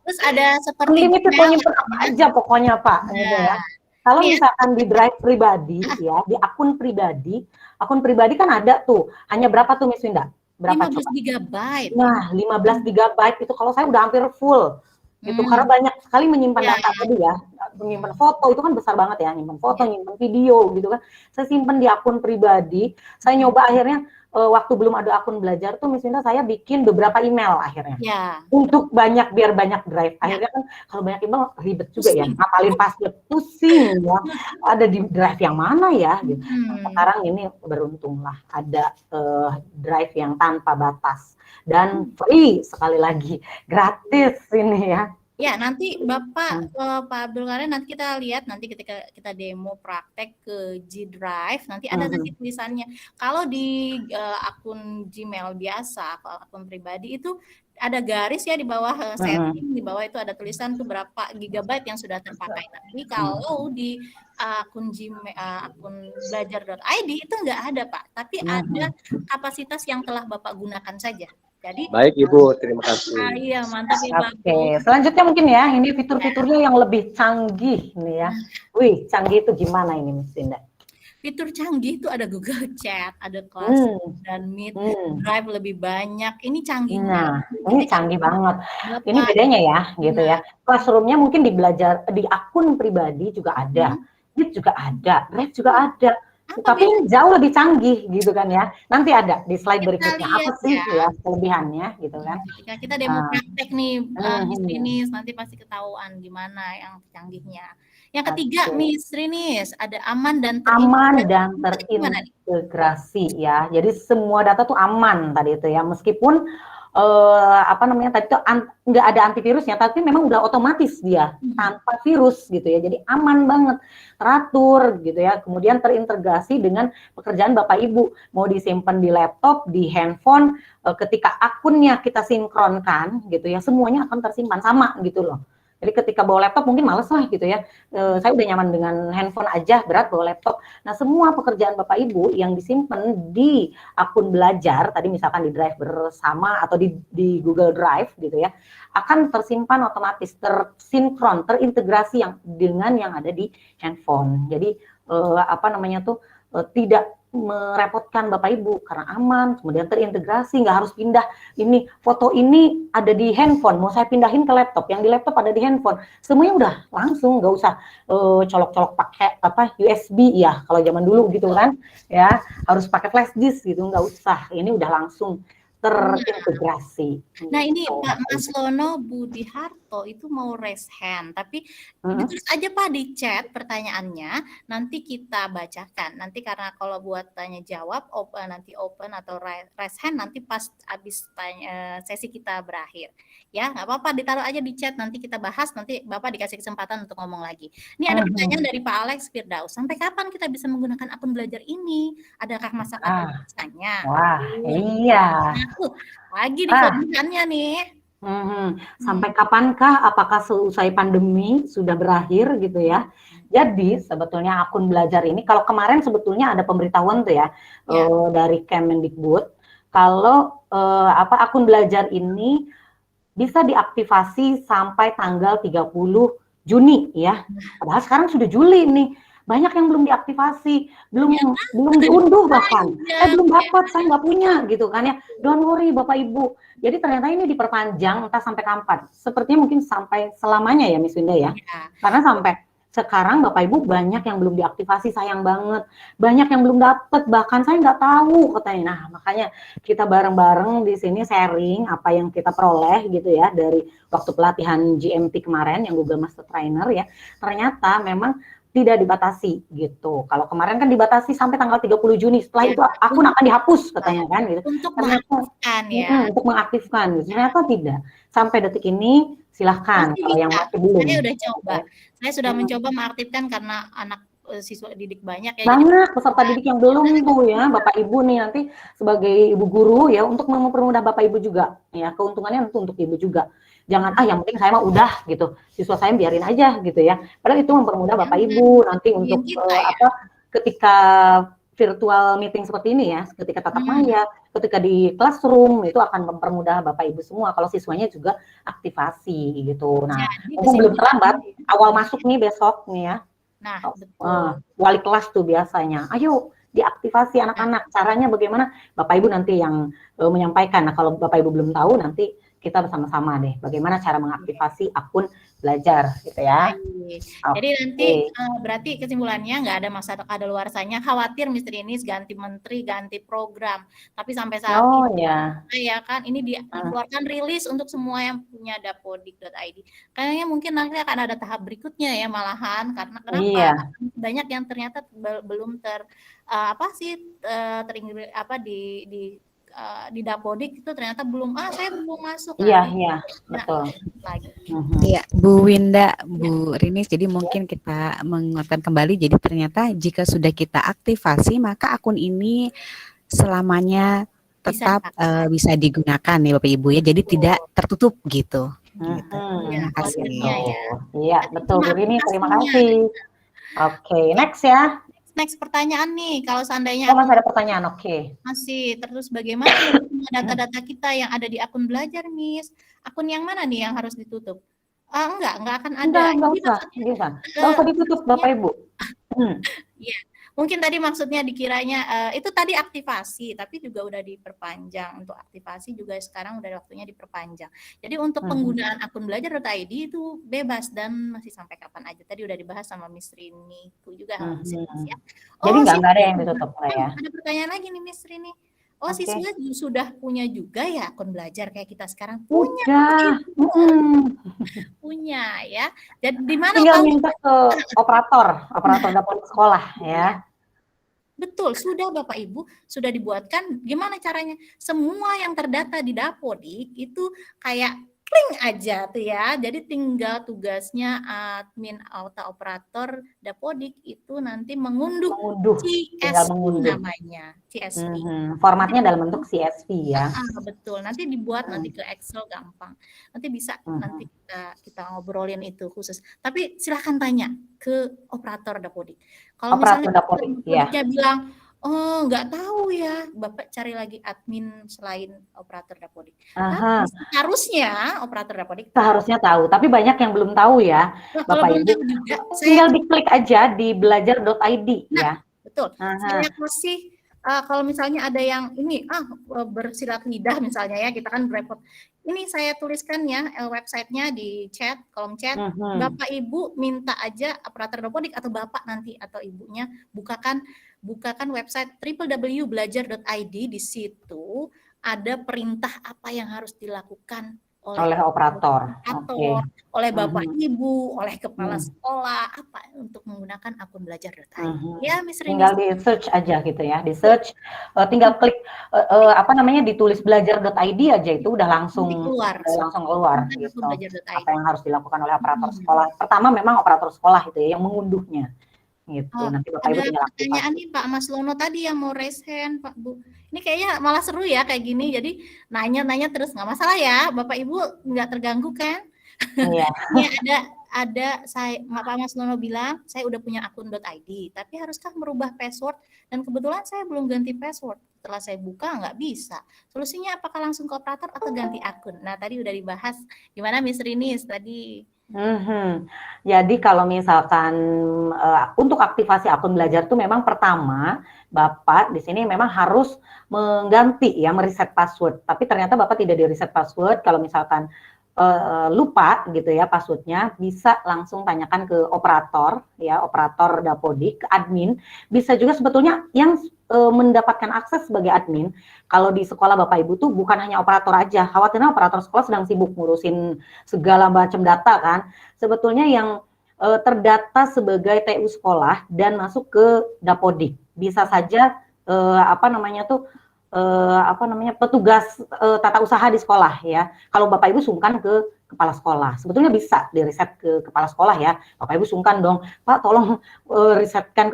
Terus ada seperti unlimited menyimpan apa aja pokoknya Pak. Gitu ya. Kalau misalkan di drive pribadi ya, di akun pribadi kan ada tuh, hanya berapa tuh Miss Winda? Berapa 15 GB. Nah, 15 GB itu kalau saya udah hampir full. Gitu, karena banyak sekali menyimpan data tadi ya. Menyimpan foto itu kan besar banget ya, nyimpan foto, nyimpan video gitu kan. Saya simpan di akun pribadi. Saya nyoba akhirnya waktu belum ada akun belajar tuh Miss Winda saya bikin beberapa email akhirnya. Untuk biar banyak drive. Akhirnya kan kalau banyak email ribet juga ya. Ngapalin password pusing ya. Ada di drive yang mana ya gitu. Sekarang ini beruntunglah ada drive yang tanpa batas dan free, sekali lagi gratis ini ya. Ya, nanti Bapak Pak Abdul Karim nanti kita lihat nanti ketika kita demo praktek ke G Drive nanti ada nanti tulisannya. Kalau di akun Gmail biasa, akun pribadi itu ada garis ya di bawah Mm-mm. setting, di bawah itu ada tulisan tuh berapa gigabyte yang sudah terpakai. Tapi kalau di akun akun belajar.id itu nggak ada, Pak. Tapi ada kapasitas yang telah Bapak gunakan saja. Jadi Baik Ibu, terima kasih. iya mantap ya Pak. Oke, selanjutnya mungkin ya, ini fitur-fiturnya yang lebih canggih nih ya. Wih, canggih itu gimana ini Miss Dinda? Fitur canggih itu ada Google Chat, ada Classroom dan Meet, Drive lebih banyak. Ini canggihnya. Nah, ini canggih banget. Bapak, Ini bedanya ya, gitu ya. Classroom-nya mungkin di belajar di akun pribadi juga ada, Meet juga ada, Drive juga ada. Tapi ini jauh lebih canggih gitu kan ya. Nanti ada di slide berikutnya apa sih ya kelebihannya gitu kan. Ketika kita demo praktek nih, Miss Rinis, nanti pasti ketahuan gimana yang canggihnya. Yang ketiga, Miss Rinis, ada aman dan terintegrasi ya. Jadi semua data tuh aman tadi itu ya. Meskipun apa namanya tadi itu nggak ada antivirusnya, tapi memang udah otomatis dia tanpa virus gitu ya. Jadi aman banget, teratur gitu ya. Kemudian terintegrasi dengan pekerjaan Bapak Ibu, mau disimpan di laptop, di handphone, ketika akunnya kita sinkronkan gitu ya, semuanya akan tersimpan sama gitu loh. Jadi ketika bawa laptop mungkin males lah gitu ya. Saya udah nyaman dengan handphone aja, berat bawa laptop. Nah semua pekerjaan Bapak Ibu yang disimpan di akun belajar, tadi misalkan di Drive bersama atau di Google Drive gitu ya, akan tersimpan otomatis, tersinkron, terintegrasi dengan yang ada di handphone. Jadi apa namanya tuh tidak merepotkan Bapak Ibu karena aman, kemudian terintegrasi, nggak harus pindah. Ini foto ini ada di handphone, mau saya pindahin ke laptop, yang di laptop ada di handphone, semuanya udah langsung, nggak usah colok-colok pakai apa USB ya, kalau zaman dulu gitu kan, ya harus pakai flash disk gitu, nggak usah. Ini udah langsung terintegrasi. Nah ini Pak Mas Lono Budi Harto itu mau raise hand, tapi terus aja Pak di chat pertanyaannya, nanti kita bacakan. Nanti karena kalau buat tanya jawab, nanti open atau raise hand nanti pas habis sesi kita berakhir. Ya nggak apa-apa, ditaruh aja di chat, nanti kita bahas, nanti Bapak dikasih kesempatan untuk ngomong lagi. Ini ada pertanyaan dari Pak Alex Firdaus, sampai kapan kita bisa menggunakan akun belajar ini? Adakah masa kadaluarsanya? Wah, iya. Lagi di kelebihannya nih. Sampai kapankah? Apakah selesai pandemi sudah berakhir gitu ya? Jadi sebetulnya akun belajar ini, kalau kemarin sebetulnya ada pemberitahuan tuh ya, dari Kemendikbud, kalau akun belajar ini bisa diaktifasi sampai tanggal 30 Juni ya. Padahal sekarang sudah Juli nih. Banyak yang belum diaktifasi, belum diunduh bahkan. Belum dapat, saya nggak punya gitu kan ya. Don't worry Bapak Ibu. Jadi ternyata ini diperpanjang entah sampai kapan. Sepertinya mungkin sampai selamanya ya Miss Winda ya. Karena sampai sekarang Bapak Ibu banyak yang belum diaktifasi, sayang banget. Banyak yang belum dapat, bahkan saya nggak tahu katanya. Nah makanya kita bareng-bareng di sini sharing apa yang kita peroleh gitu ya dari waktu pelatihan GMT kemarin yang Google Master Trainer ya. Ternyata memang tidak dibatasi gitu. Kalau kemarin kan dibatasi sampai tanggal 30 Juni. Setelah itu akun akan dihapus katanya kan gitu. Untuk mengaktifkan ya. Untuk mengaktifkan. Ternyata tidak. Sampai detik ini silahkan kalau yang masih belum. Saya udah coba. Saya sudah mencoba mengaktifkan karena anak siswa didik banyak ya. Banyak peserta didik yang belum tuh ya, Bapak Ibu nih nanti sebagai ibu guru ya untuk mempermudah Bapak Ibu juga ya, keuntungannya untuk Ibu juga. Jangan yang penting saya mah udah gitu, siswa saya biarin aja gitu ya. Padahal itu mempermudah Bapak Ibu nanti untuk ketika virtual meeting seperti ini ya, ketika tatap maya, ketika di classroom itu akan mempermudah Bapak Ibu semua kalau siswanya juga aktivasi gitu. Nah, belum terlambat, awal masuk nih besok nih ya. Nah, wali kelas tuh biasanya, ayo diaktifasi anak-anak. Caranya bagaimana? Bapak Ibu nanti yang menyampaikan. Nah, kalau Bapak Ibu belum tahu, nanti kita bersama-sama deh. Bagaimana cara mengaktifasi akun belajar, gitu ya. Jadi nanti berarti kesimpulannya nggak ada masa kadaluarsanya. Khawatir Miss Rinis ganti menteri, ganti program. Tapi sampai saat ini, ya kan, ini dikeluarkan rilis untuk semua yang punya dapodik.id. Kayaknya mungkin nanti akan ada tahap berikutnya ya malahan. Karena kenapa? Banyak yang ternyata belum di dapodik itu ternyata belum saya belum masuk. Iya, betul. Iya, Bu Winda, Bu Rinis, jadi mungkin kita menguatkan kembali, jadi ternyata jika sudah kita aktifasi maka akun ini selamanya tetap Kak. bisa digunakan ya Bapak Ibu ya. Jadi tidak tertutup gitu. Gitu. Iya, Terima kasih. khawatirnya ya. Iya, Nanti betul gimana Bu Rini, terima aplikasinya? kasih. Oke, next ya. Next pertanyaan nih, kalau seandainya Oh, masih akun ada pertanyaan, oke. masih terus bagaimana melindungi data-data kita yang ada di akun belajar, Miss? Akun yang mana nih yang harus ditutup? Enggak akan ada. Enggak Jadi usah, maksudnya, bisa. Enggak usah ditutup, maksudnya Bapak Ibu. Iya, mungkin tadi maksudnya dikiranya itu tadi aktivasi, tapi juga udah diperpanjang. Untuk aktivasi juga sekarang udah waktunya diperpanjang. Jadi untuk penggunaan akun belajar.id itu bebas dan masih sampai kapan aja. Tadi udah dibahas sama Miss Rini. Itu juga Miss Rini ya. Jadi nggak ada siswa yang ditutup lah ya. ada pertanyaan lagi nih Miss Rini. Oh, Oke. siswa sudah punya juga ya akun belajar kayak kita sekarang? Udah. Punya ya. Jadi di mana Tinggal tahu? minta ke operator dapur sekolah ya. Betul, sudah Bapak Ibu, sudah dibuatkan gimana caranya? Semua yang terdata di Dapodik itu kayak kling aja tuh ya. Jadi tinggal tugasnya admin atau operator Dapodik itu nanti mengunduh tinggal CSV mengunduh. namanya, CSV. Formatnya dalam bentuk CSV ya. Betul, nanti dibuat nanti ke Excel gampang. Nanti bisa nanti kita ngobrolin itu khusus. Tapi silahkan tanya ke operator Dapodik. Kalau misalnya Dapodiknya bilang, oh nggak tahu ya, Bapak cari lagi admin selain operator Dapodik. Tapi harusnya operator Dapodik seharusnya tahu, tapi banyak yang belum tahu ya, Bapak Ibu. Juga, tinggal diklik aja di belajar.id ya. Betul. Saya kasih kalau misalnya ada yang ini bersilat lidah misalnya ya, kita kan repot. Ini saya tuliskan ya websitenya di chat, kolom chat. Bapak Ibu minta aja operator Dapodik atau Bapak nanti atau Ibunya bukakan website www.belajar.id. Di situ ada perintah apa yang harus dilakukan oleh operator, oleh Bapak Ibu, oleh kepala sekolah apa untuk menggunakan akun belajar.id. Ya, Miss Rini. Tinggal di search aja gitu ya, di search, tinggal klik ditulis belajar.id aja itu udah langsung keluar gitu. Apa yang harus dilakukan oleh operator sekolah? Pertama memang operator sekolah itu ya yang mengunduhnya. Gitu. Nanti Bapak Ibu tinggal aktifasi. Pertanyaan nih Pak Mas Lono tadi yang mau raise hand, Pak Bu. Ini kayaknya malah seru ya kayak gini. Jadi nanya-nanya terus nggak masalah ya, Bapak Ibu nggak terganggu kan? Iya. Ini ada Pak Mas Lono bilang saya udah punya akun.id, tapi haruskah merubah password? Dan kebetulan saya belum ganti password. Setelah saya buka nggak bisa. Solusinya apakah langsung ke operator atau ganti akun? Nah tadi udah dibahas. Gimana Miss Rinis tadi? Jadi kalau misalkan untuk aktivasi akun belajar tuh memang pertama Bapak di sini memang harus mengganti ya, mereset password. Tapi ternyata Bapak tidak di reset password. Kalau misalkan lupa gitu ya passwordnya, bisa langsung tanyakan ke operator ya, operator Dapodik, admin. Bisa juga sebetulnya yang mendapatkan akses sebagai admin. Kalau di sekolah Bapak Ibu tuh bukan hanya operator aja, khawatirnya operator sekolah sedang sibuk ngurusin segala macam data kan. Sebetulnya yang terdata sebagai TU sekolah dan masuk ke Dapodik. Bisa saja petugas tata usaha di sekolah ya. Kalau Bapak Ibu sungkan ke kepala sekolah, sebetulnya bisa di-reset ke kepala sekolah ya. Bapak Ibu sungkan dong, Pak tolong resetkan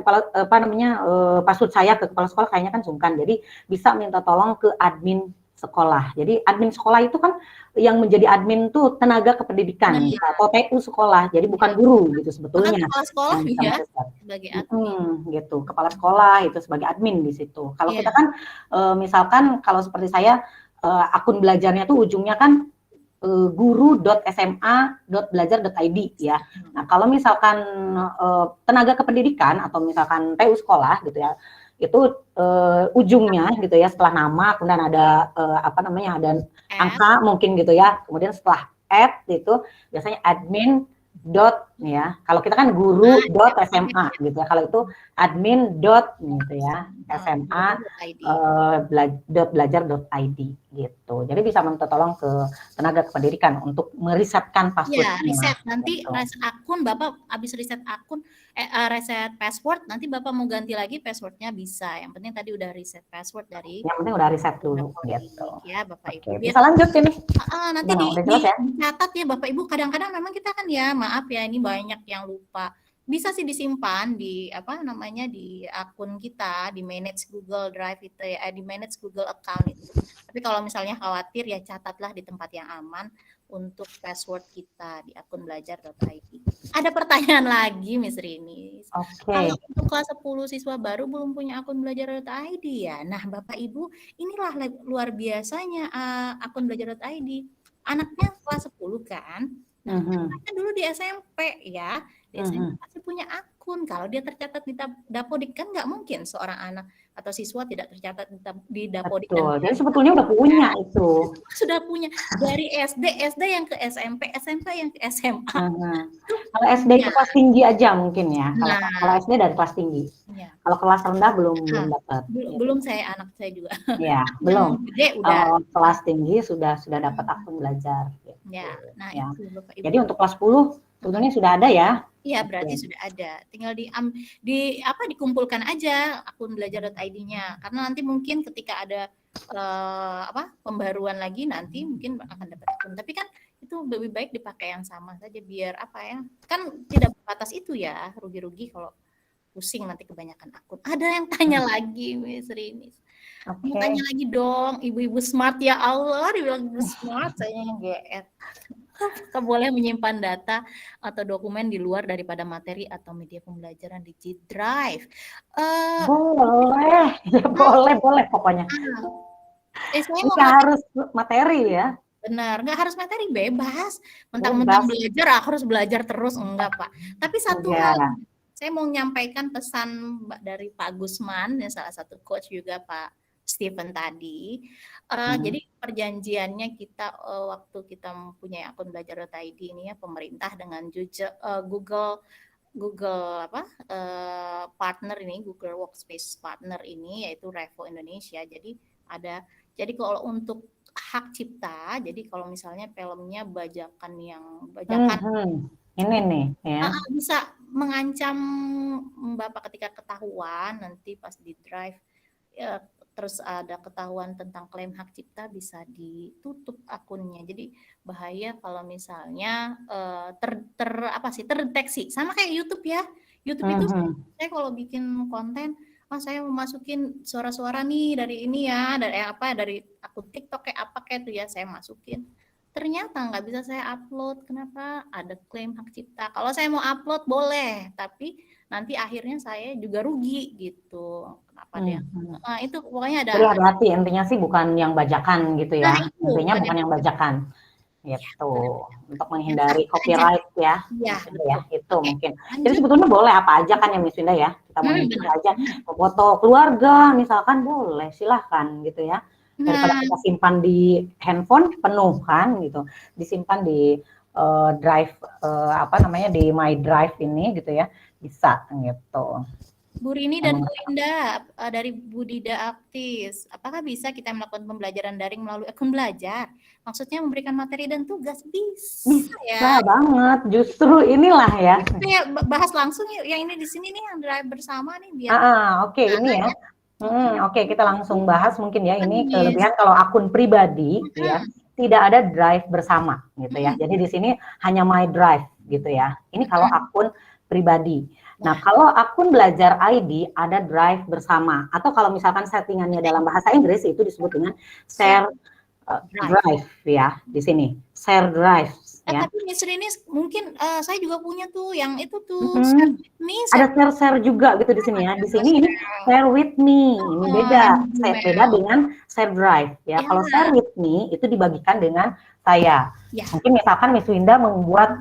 password saya ke kepala sekolah, kayaknya kan sungkan. Jadi bisa minta tolong ke admin sekolah. Jadi admin sekolah itu kan yang menjadi admin tuh tenaga kependidikan atau TU sekolah. Jadi bukan guru gitu sebetulnya. Kepala sekolah ya sebagai admin. Gitu. Kepala sekolah itu sebagai admin di situ. Kalau kita kan misalkan kalau seperti saya akun belajarnya tuh ujungnya kan guru.sma.belajar.id ya. Nah, kalau misalkan tenaga kependidikan atau misalkan TU sekolah gitu ya, itu ujungnya gitu ya, setelah nama kemudian ada ada angka mungkin gitu ya, kemudian setelah itu biasanya admin ya, kalau kita kan guru.sma gitu ya, kalau itu admin gitu ya, sma belajar.id gitu. Jadi bisa minta tolong ke tenaga kependidikan untuk meresetkan passwordnya. Ya, reset nanti reset akun, Bapak habis reset akun, reset password, nanti Bapak mau ganti lagi passwordnya bisa. Yang penting tadi udah reset password dari. Yang penting udah reset dulu gitu. Ya, Bapak Ibu. Bisa lanjut ini. Nanti dicatat ya Bapak Ibu. Kadang-kadang memang kita kan ya, maaf ya ini banyak yang lupa. bisa sih disimpan di apa namanya di akun kita, di manage Google Drive itu ya, di manage Google account itu. Tapi kalau misalnya khawatir ya catatlah di tempat yang aman untuk password kita di akun belajar.id. Ada pertanyaan lagi, Miss Rini. Oke. Kalau untuk kelas 10 siswa baru belum punya akun belajar.id ya. Nah, Bapak Ibu, inilah luar biasanya akun belajar.id. Anaknya kelas 10 kan. Nah, anaknya dulu di SMP ya. Di SMP pasti punya akun. Kalau dia tercatat di Dapodik kan nggak mungkin seorang anak atau siswa tidak tercatat di Dapodik. Betul. Jadi sebetulnya udah punya itu. Sudah punya dari SD yang ke SMP, SMP yang ke SMA. Kalau SD ke kelas tinggi aja mungkin ya. Kalau SD dari kelas tinggi. Ya. Kalau kelas rendah belum dapat. Belum saya, anak saya juga. Ya, belum. Gede udah. Kelas tinggi sudah dapat akun belajar. Ya, nah ya. itu Bapak Ibu. Jadi untuk kelas 10 sebetulnya sudah ada ya. Iya, berarti sudah ada. Tinggal dikumpulkan aja akun belajar.id-nya. Karena nanti mungkin ketika ada pembaruan lagi nanti mungkin akan dapat akun. Tapi kan itu lebih baik dipakai yang sama saja biar kan tidak batas itu ya, rugi-rugi kalau pusing nanti kebanyakan akun. Ada yang tanya lagi, Miss Rini. Mau tanya lagi dong, ibu-ibu smart ya Allah, dibilang ibu smart, saya yang GR. Kita boleh menyimpan data atau dokumen di luar daripada materi atau media pembelajaran di G Drive. Boleh pokoknya. Nggak harus materi ya. Benar, nggak harus materi, bebas. Mentang-mentang belajar, harus belajar terus, enggak Pak. Tapi satu hal, saya mau menyampaikan pesan dari Pak Gusman, yang salah satu coach juga Pak Steven tadi. Jadi perjanjiannya kita waktu kita mempunyai akun belajar.id ini ya, pemerintah dengan Google partner ini, Google Workspace partner ini yaitu Revo Indonesia. Jadi kalau untuk hak cipta, jadi kalau misalnya filmnya bajakan ini nih ya, bisa mengancam Bapak ketika ketahuan nanti pas di Drive ya, terus ada ketahuan tentang klaim hak cipta bisa ditutup akunnya. Jadi bahaya kalau misalnya terdeteksi. Sama kayak YouTube ya. YouTube itu saya kalau bikin konten, saya mau masukin suara-suara nih dari ini ya, dari akun TikTok kayak itu ya, saya masukin. Ternyata nggak bisa saya upload. Kenapa? Ada klaim hak cipta. Kalau saya mau upload boleh, tapi nanti akhirnya saya juga rugi gitu. Kenapa dia? Itu pokoknya ada. Jadi hati-hati, intinya sih bukan yang bajakan gitu ya. Intinya bukan yang bajakan. Gitu. Untuk menghindari copyright ya. Ya, itu mungkin. Jadi sebetulnya boleh apa aja kan ya Miss Winda ya. Kita mau aja foto keluarga misalkan boleh, silahkan gitu ya. Daripada kita simpan di handphone penuh kan gitu, disimpan di drive di My Drive ini gitu ya, bisa gitu. Bu Rini dan Bu Linda dari Budida Aktis, apakah bisa kita melakukan pembelajaran daring melalui akun belajar? Maksudnya memberikan materi dan tugas? Bisa ya. Bisa banget, justru inilah ya. Ya bahas langsung yang ini di sini nih, yang drive bersama nih biar. Oke, ini ya. Oke, kita langsung bahas mungkin ya, ini kelebihan kalau akun pribadi ya, tidak ada drive bersama gitu ya. Jadi di sini hanya My Drive gitu ya. Ini kalau akun pribadi. Nah, kalau akun belajar ID ada drive bersama, atau kalau misalkan settingannya dalam bahasa Inggris itu disebut dengan share drive ya, di sini share drive ya. Tapi Miss Rini mungkin saya juga punya tuh yang itu tuh ada share juga gitu di sini ya. Di sini ini share with me, ini beda dengan share drive ya. Kalau share with me itu dibagikan dengan saya. Mungkin misalkan Miss Winda membuat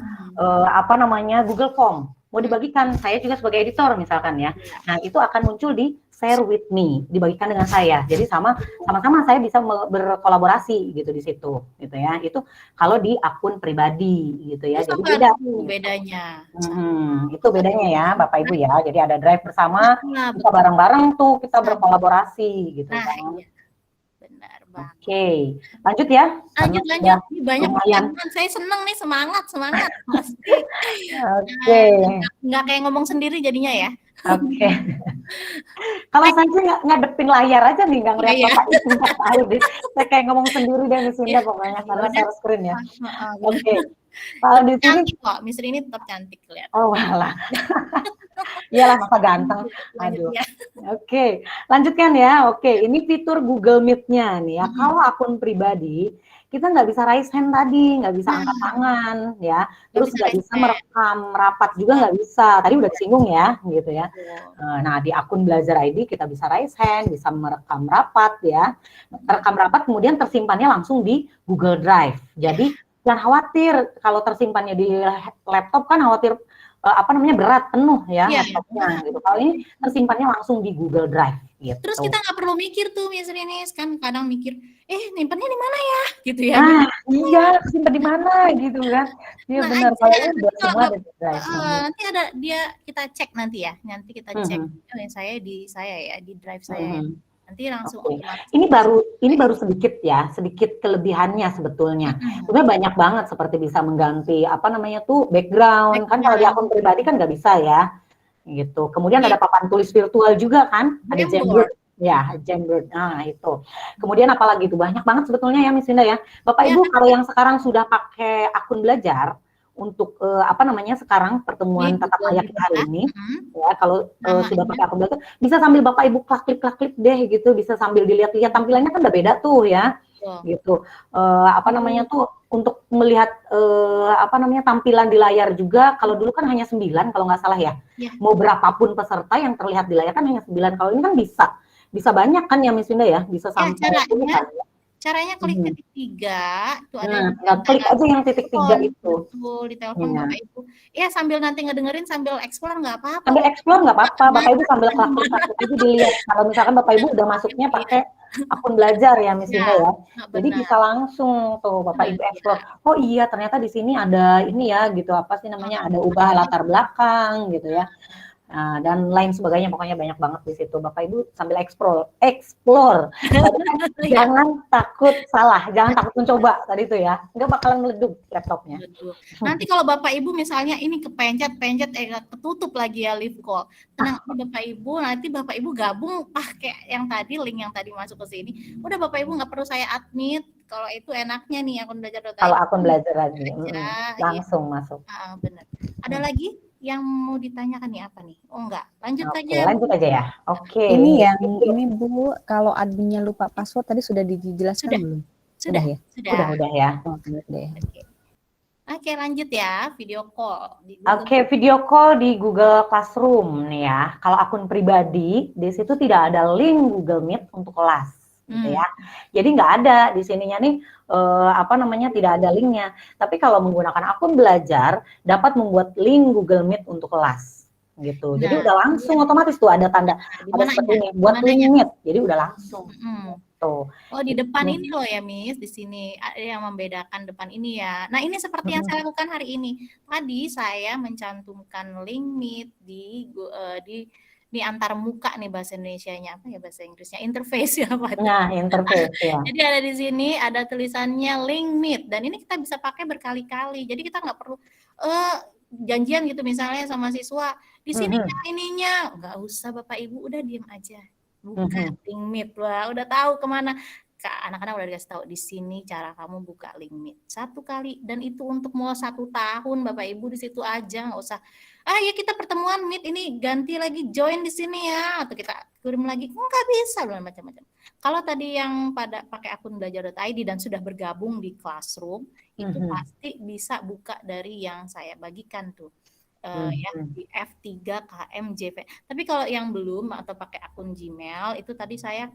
Google Form, mau dibagikan, saya juga sebagai editor misalkan ya. Nah, itu akan muncul di share with me, dibagikan dengan saya. Jadi sama-sama saya bisa berkolaborasi gitu di situ, gitu ya. Itu kalau di akun pribadi gitu ya. Jadi beda bedanya. Itu bedanya ya, Bapak Ibu ya. Jadi ada drive bersama, kita bareng-bareng tuh kita berkolaborasi gitu kan. Benar banget. Oke, lanjut ya. Lanjut. Banyak teman. Saya seneng nih, semangat pasti. Oke. Nggak kayak ngomong sendiri jadinya ya. Oke. Kalau saya sih ngadepin layar aja nih, nggak ngeliat Bapak itu nggak tahu deh. Saya kayak ngomong sendiri dan di sini pokoknya karena share screen ya. Oke. Kalau di sini, Cantik kok, Miss Rini tetap cantik kelihatan. oh walah, iyalah masa ganteng. Lanjut Aduh. ya. Oke, lanjutkan ya. Oke, ini fitur Google Meet-nya nih ya. Mm-mm. Kalau akun pribadi, kita nggak bisa raise hand tadi, nggak bisa Nah, angkat tangan ya. nggak Terus bisa nggak raise bisa hand. merekam rapat juga nggak bisa. Tadi udah disinggung ya, gitu ya. Betul. Nah, di akun Belajar ID kita bisa raise hand, bisa merekam rapat ya. Rekam rapat kemudian tersimpannya langsung di Google Drive. Jadi jangan khawatir kalau tersimpannya di laptop kan khawatir apa namanya berat penuh ya Iya, laptopnya berat. gitu. Kalau ini tersimpannya langsung di Google Drive gitu. Terus kita nggak perlu mikir tuh, Miss Rinis, kan kadang mikir, nyimpannya di mana ya, gitu ya. Nah, iya, simpan di mana gitu kan. Iya Nah benar. aja, Kalau ini nanti udah kalau semua ada di Drive. nanti ada dia kita cek nanti ya, nanti kita cek saya ya di drive saya ya. Nanti langsung Oke. otomatis. Ini baru sedikit ya, sedikit kelebihannya sebetulnya. Sebenarnya banyak banget seperti bisa mengganti apa namanya tuh background. Kan kalau di akun pribadi kan nggak bisa ya. Gitu. Kemudian ada papan tulis virtual juga kan, ada Jamboard. Ya, Jamboard. Nah, itu. Kemudian apalagi itu banyak banget sebetulnya ya Miss Linda ya. Bapak Ibu kalau yang sekarang sudah pakai akun Belajar untuk apa namanya sekarang pertemuan tatap muka kita hari ini ya kalau sudah pakai akun Belajar bisa sambil Bapak Ibu klik deh gitu, bisa sambil dilihat-lihat tampilannya kan udah beda tuh ya. Gitu. Apa namanya tuh untuk melihat apa namanya tampilan di layar juga. Kalau dulu kan hanya 9 kalau nggak salah ya. Mau berapapun peserta yang terlihat di layar kan hanya 9. Kalau ini kan bisa banyak kan ya Miss Winda ya, bisa sampai caranya klik titik 3 itu ada klik aja yang titik 3 itu. Betul, di telepon Bapak Ibu. Ya sambil nanti ngedengerin sambil explore nggak apa-apa. Sambil explore nggak apa-apa, Bapak Ibu sambil klik aja dilihat. Kalau misalkan Bapak Ibu udah masuknya pakai akun Belajar ya Miss Winda ya. Jadi bisa langsung tuh Bapak Ibu explore. Oh iya ternyata di sini ada ini ya gitu, apa sih namanya, ada ubah latar belakang gitu ya. Nah, dan lain sebagainya, pokoknya banyak banget di situ. Bapak Ibu sambil explore. Jangan takut salah, jangan takut mencoba tadi itu ya. Nggak bakalan meleduk laptopnya. Betul. Nanti kalau Bapak Ibu misalnya ini kepencet ketutup lagi ya live call. Tenang Bapak Ibu, nanti Bapak Ibu gabung pakai yang tadi, link yang tadi masuk ke sini. Udah Bapak Ibu nggak perlu saya admit. Kalau itu enaknya nih akun Belajar. Kalau akun Belajar lagi, langsung masuk. Benar. Ada lagi yang mau ditanyakan nih apa nih? Oh enggak, lanjut aja ya. Oke. Ini Bu, kalau adminnya lupa password tadi sudah dijelaskan belum? Sudah ya? Sudah ya. Oke, lanjut ya, video call. Oke, video call di Google Classroom nih ya. Kalau akun pribadi, di situ tidak ada link Google Meet untuk kelas. Gitu ya. Jadi nggak ada di sininya nih apa namanya tidak ada linknya. Tapi kalau menggunakan akun Belajar dapat membuat link Google Meet untuk kelas gitu. Jadi udah langsung otomatis tuh ada tanda ada seperti ini buat link Meet. Jadi udah langsung. Tuh. Oh di depan ini loh ya Miss, di sini ada yang membedakan depan ini ya. Nah ini seperti yang saya lakukan hari ini. Tadi saya mencantumkan link Meet di antar muka nih bahasa Indonesianya, apa ya bahasa Inggrisnya, interface ya Pak. Nah, interface ya. Jadi ada di sini ada tulisannya link Meet dan ini kita bisa pakai berkali-kali. Jadi kita nggak perlu janjian gitu misalnya sama siswa di sini ininya, nggak usah Bapak Ibu, udah diem aja. Buka link Meet, wah udah tahu kemana. Anak-anak udah dikasih tahu di sini cara kamu buka link Meet 1 kali dan itu untuk mau 1 tahun Bapak Ibu di situ aja, nggak usah ya kita pertemuan Meet ini ganti lagi join di sini ya atau kita kirim lagi, nggak bisa loh macam-macam. Kalau tadi yang pada pakai akun belajar.id dan sudah bergabung di Classroom itu pasti bisa buka dari yang saya bagikan tuh. Ya di F3 KMJV. Tapi kalau yang belum atau pakai akun Gmail itu tadi saya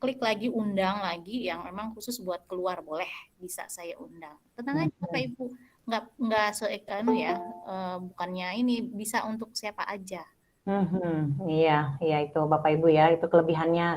klik lagi undang lagi yang memang khusus buat keluar, boleh bisa saya undang. Tenang aja Bapak Ibu, nggak ya bukannya ini bisa untuk siapa aja. Iya itu Bapak Ibu ya, itu kelebihannya